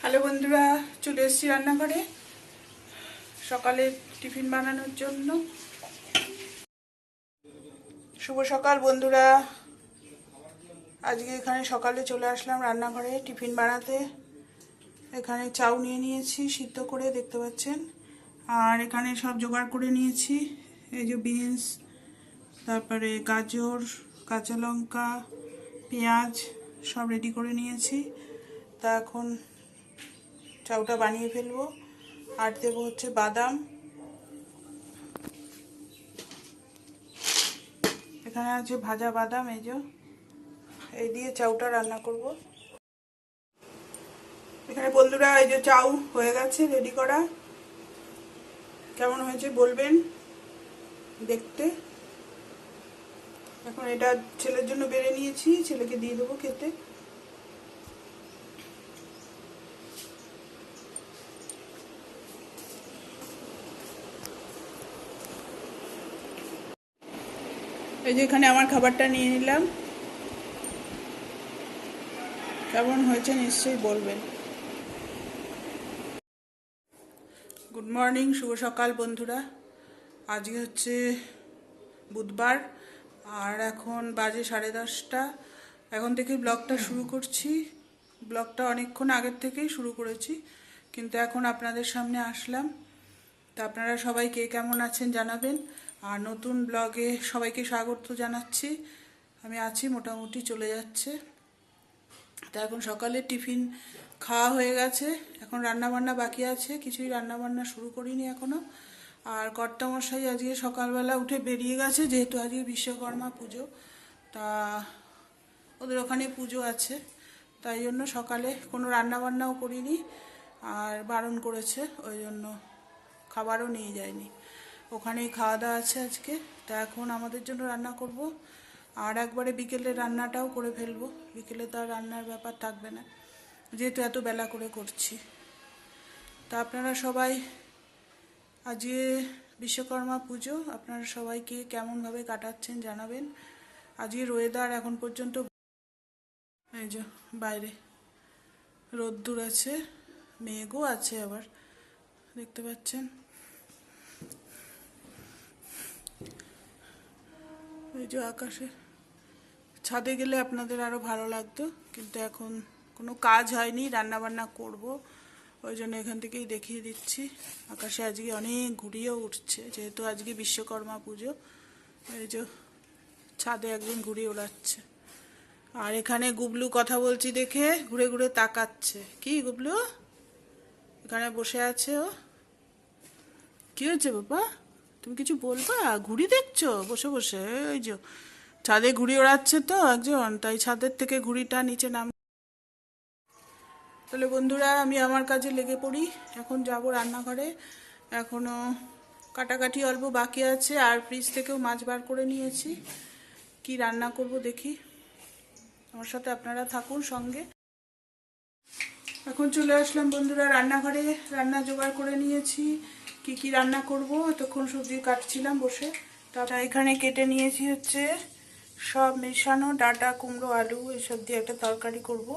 Hello বন্ধুরা, চলে এসেছি রান্নাঘরে সকালে টিফিন বানানোর জন্য। শুভ সকাল বন্ধুরা। আজকে এখানে সকালে চলে আসলাম রান্নাঘরে টিফিন বানাতে। এখানে চাউ নিয়ে নিয়েছি সিদ্ধ করে, দেখতে পাচ্ছেন। আর এখানে সব জোগাড় করে নিয়েছি। এই যে বিনস, তারপরে গাজর, কাঁচা লঙ্কা, পেঁয়াজ সব রেডি করে নিয়েছি। তা এখন চাউটা বানিয়ে ফেলবো। আর দেবো হচ্ছে বাদাম। এখানে আছে ভাজা বাদাম, এই দিয়ে চাউটা রান্না করব। এখানে বন্ধুরা এই যে চাউ হয়ে গেছে রেডি করা। কেমন হয়েছে বলবেন দেখতে। এখন এটা ছেলের জন্য বেড়ে নিয়েছি, ছেলেকে দিয়ে দেবো খেতে। এই যে এখানে আমার খাবারটা নিয়ে নিলাম। কেমন হয়েছে নিশ্চয়ই বলবেন। গুড মর্নিং, শুভ সকাল বন্ধুরা। আজকে হচ্ছে বুধবার আর এখন বাজে 10:30। এখন থেকে ব্লগটা শুরু করছি। ব্লগটা অনেকক্ষণ আগের থেকেই শুরু করেছি, কিন্তু এখন আপনাদের সামনে আসলাম। তা আপনারা সবাই কে কেমন আছেন জানাবেন। আর নতুন ব্লগে সবাইকে স্বাগত জানাচ্ছি। আমি আছি, মোটামুটি চলে যাচ্ছে। তা এখন সকালে টিফিন খাওয়া হয়ে গেছে, এখন রান্নাবান্না বাকি আছে। কিছুই রান্নাবান্না শুরু করিনি এখনও। আর কর্তামশাই আজকে সকালবেলা উঠে বেরিয়ে গেছে, যেহেতু আজকে বিশ্বকর্মা পুজো। তা ওদের ওখানে পুজো আছে, তাই জন্য সকালে কোনো রান্নাবান্নাও করিনি। আর বারণ করেছে, ওই জন্য খাবারও নিয়ে যায়নি। ওখানেই খাওয়া দাওয়া আছে আজকে। তা এখন আমাদের জন্য রান্না করব। আর একবারে বিকেলে রান্নাটাও করে ফেলবো। বিকেলে তো আর রান্নার ব্যাপার থাকবে না, যেহেতু এত বেলা করে করছি। তা আপনারা সবাই, আজকে বিশ্বকর্মা পুজো, আপনারা সবাইকে কেমনভাবে কাটাচ্ছেন জানাবেন। আজকের ওয়েদার এখন পর্যন্ত এই যে বাইরে রোদ্দুর আছে, মেঘও আছে, আবার দেখতে পাচ্ছেন। এই যে আকাশে, ছাদে গেলে আপনাদের আরও ভালো লাগতো, কিন্তু এখন কোনো কাজ হয়নি, রান্নাবান্না করব, ওই জন্য এখান থেকেই দেখিয়ে দিচ্ছি। আকাশে আজকে অনেক ঘুড়িও উঠছে, যেহেতু আজকে বিশ্বকর্মা পুজো। এই যে ছাদে একজন ঘুড়ি ওড়াচ্ছে। আর এখানে গুবলু কথা বলছি দেখে ঘুরে ঘুরে তাকাচ্ছে। কি গুবলু এখানে বসে আছে? ও কি হয়েছে বাবা, তুমি কিছু বলবা? ঘুড়ি দেখছো বসে বসে? ওই যে ছাদে ঘুড়ি ওড়াচ্ছে তো একজন, তাই ছাদের থেকে ঘুড়িটা নিচে নাম। তাহলে বন্ধুরা, আমি আমার কাজে লেগে পড়ি। এখন যাব রান্নাঘরে। এখনো কাটাকাটি অল্প বাকি আছে, আর ফ্রিজ থেকেও মাছ বার করে নিয়েছি। কি রান্না করব দেখি, আমার সাথে আপনারা থাকুন সঙ্গে। এখন চলে আসলাম বন্ধুরা রান্নাঘরে, রান্না জোগাড় করে নিয়েছি। কি কি রান্না করব, তখন সবজি কাটছিলাম বসে। তারপর এখানে কেটে নিয়েছি হচ্ছে সব মেশানো ডাঁটা, কুমড়ো, আলু এসব দিয়ে একটা তরকারি করব।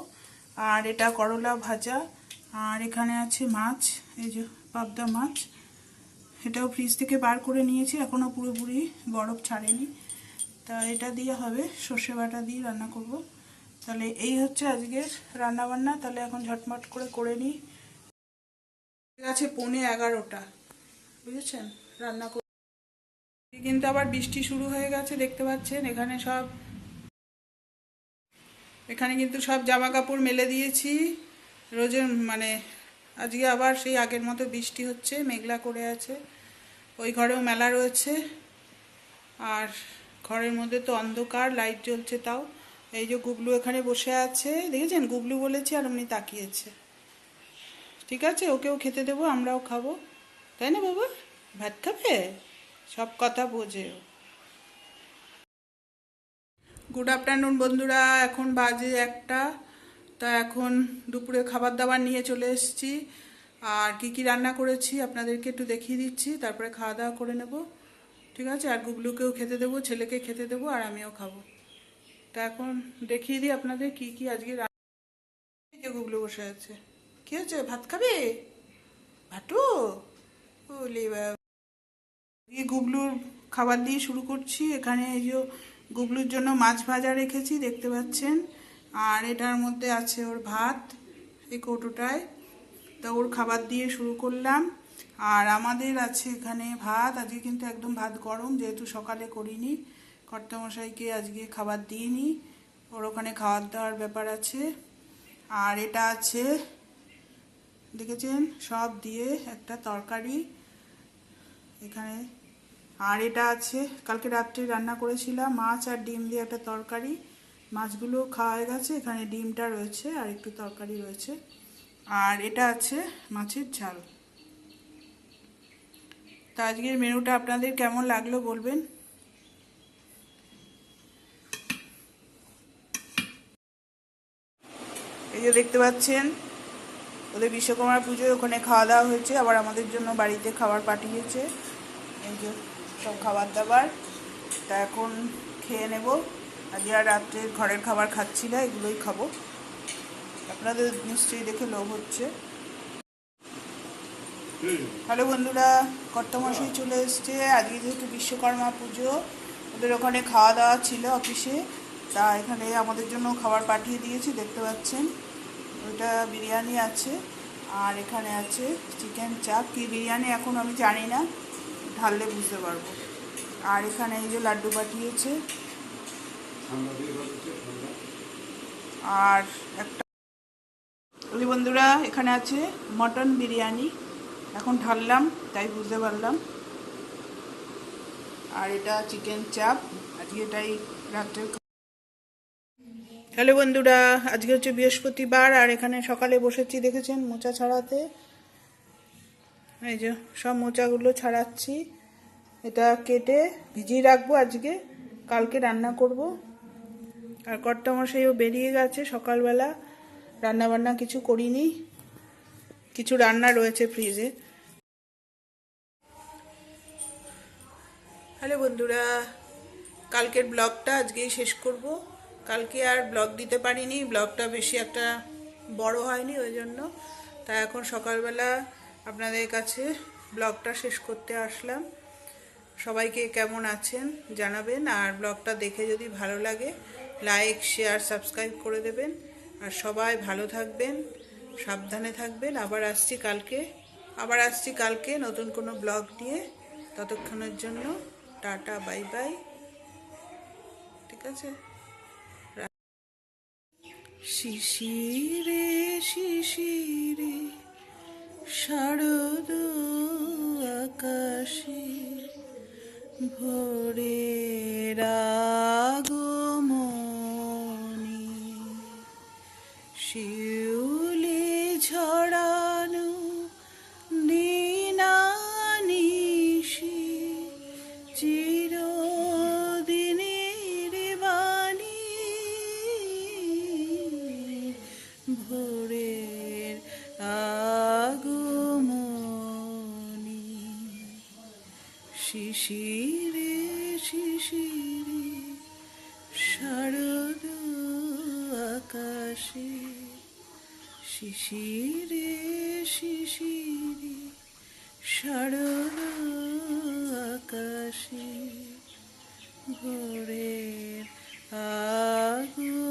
আর এটা করলা ভাজা। আর এখানে আছে মাছ, এই যে পাবদা মাছ, এটাও ফ্রিজ থেকে বার করে নিয়েছি, এখনও পুরোপুরি বরফ ছাড়েনি। তা এটা দিয়ে হবে, সর্ষে বাটা দিয়ে রান্না করব। তাহলে এই হচ্ছে আজকের রান্নাবান্না। তাহলে এখন ঝটমট করে নিই। ঠিক আছে, 11:15, বুঝেছেন? রান্না করে কিন্তু আবার বৃষ্টি শুরু হয়ে গেছে, দেখতে পাচ্ছেন। এখানে কিন্তু সব জামা কাপড় মেলে দিয়েছি রোজের, মানে আজকে আবার সেই আগের মতো বৃষ্টি হচ্ছে, মেঘলা করে আছে। ওই ঘরেও মেলা রয়েছে, আর ঘরের মধ্যে তো অন্ধকার, লাইট জ্বলছে তাও। এই যে গুবলু এখানে বসে আছে, দেখেছেন? গুবলু বলেছে আর উনি তাকিয়েছে। ঠিক আছে, ওকেও খেতে দেবো, আমরাও খাবো, তাই না বাবা? ভাত খাবে, সব কথা বোঝে ও। গুড আফটারনুন বন্ধুরা, এখন বাজে 1টা। তা এখন দুপুরে খাবার দাবার নিয়ে চলে এসেছি। আর কি কি রান্না করেছি আপনাদেরকে একটু দেখিয়ে দিচ্ছি, তারপরে খাওয়া দাওয়া করে নেব। ঠিক আছে, আর গুবলুকেও খেতে দেবো, ছেলেকে খেতে দেবো, আর আমিও খাবো। তা এখন দেখিয়ে দিই আপনাদের কি কি আজকে যে গুবলু বসে আছে। কি হয়েছে, ভাত খাবে? ভাটু ওলে দিয়ে গুবলুর খাবার দিয়ে শুরু করছি। এখানে এই যে গুবলুর জন্য মাছ ভাজা রেখেছি দেখতে পাচ্ছেন, আর এটার মধ্যে আছে ওর ভাত এই কৌটোটায়। তা ওর খাবার দিয়ে শুরু করলাম। আর আমাদের আছে এখানে ভাত, আজকে কিন্তু একদম ভাত গরম, যেহেতু সকালে করিনি, কর্তামশাইকে আজকে খাবার দিইনি, ওর ওখানে খাওয়ার দাওয়ার ব্যাপার আছে। আর এটা আছে দেখেছেন সব দিয়ে একটা তরকারি এখানে। আর এটা আছে কালকে রাত্রে রান্না করেছিলাম মাছ আর ডিম দিয়ে একটা তরকারি, মাছগুলো খাওয়া হয়ে গেছে, এখানে ডিমটা রয়েছে আর একটু তরকারি রয়েছে। আর এটা আছে মাছের ঝাল। তা আজকের মেনুটা আপনাদের কেমন লাগলো বলবেন। এই যে দেখতে পাচ্ছেন ওদের বিশ্বকর্মা পুজোয় ওখানে খাওয়া দাওয়া হয়েছে, আবার আমাদের জন্য বাড়িতে খাবার পাঠিয়েছে। এই যে সব খাবার দাবার, তা এখন খেয়ে নেব। আজকে আর রাত্রে ঘরের খাবার খাচ্ছি না, এগুলোই খাবো। আপনাদের নিশ্চয়ই দেখে লোভ হচ্ছে। হ্যালো বন্ধুরা, কর্তামশাই চলে এসছে। আজকে যেহেতু বিশ্বকর্মা পুজো, ওদের ওখানে খাওয়া দাওয়া ছিল অফিসে, তা এখানে আমাদের জন্য খাবার পাঠিয়ে দিয়েছি দেখতে পাচ্ছেন। ওইটা বিরিয়ানি আছে, আর এখানে আছে চিকেন চাপ। কি বিরিয়ানি এখন আমি জানি না, ঢাললে বুঝতে পারবো। আর এখানে এই যে লাড্ডু পাঠিয়েছে, আর একটা ওই বন্ধুরা এখানে আছে মটন বিরিয়ানি, এখন ঢাললাম তাই বুঝতে পারলাম। আর এটা চিকেন চাপ, আজকে এটাই রাত্রের। হ্যালো বন্ধুরা, আজকে হচ্ছে বৃহস্পতিবার, আর এখানে সকালে বসেছি দেখেছেন মোচা ছাড়াতে। এই যে সব মোচাগুলো ছাড়াচ্ছি, এটা কেটে ভিজিয়ে রাখবো, আজকে কালকে রান্না করব। আর কর্তামশাইও বেরিয়ে গেছে সকালবেলা, রান্না বান্না কিছু করিনি, কিছু রান্না রয়েছে ফ্রিজে। হ্যালো বন্ধুরা, কালকের ব্লগটা আজকেই শেষ করব। কালকে আর ব্লগ দিতে পারিনি, ব্লগটা বেশি একটা বড় হয়নি ওই জন্য। তা এখন সকালবেলা আপনাদের কাছে ব্লগটা শেষ করতে আসলাম। সবাইকে কেমন আছেন জানাবেন, আর ব্লগটা দেখে যদি ভালো লাগে লাইক শেয়ার সাবস্ক্রাইব করে দেবেন। আর সবাই ভালো থাকবেন, সাবধানে থাকবেন। আবার আসছি কালকে নতুন কোনো ব্লগ নিয়ে। ততক্ষণের জন্য টাটা, বাই বাই, ঠিক আছে। শিশিরে শিশিরে শারদ আকাশে ভোরের আগমনী, শিউলি ঝরানো দিনানিশি চিরদিনের বাণী, ভোরের আগমনী, শিশিরে শিশিরে শারদ আকাশে, শিশিরে শিশিরে শারদ আকাশে ভোরের আগমনী।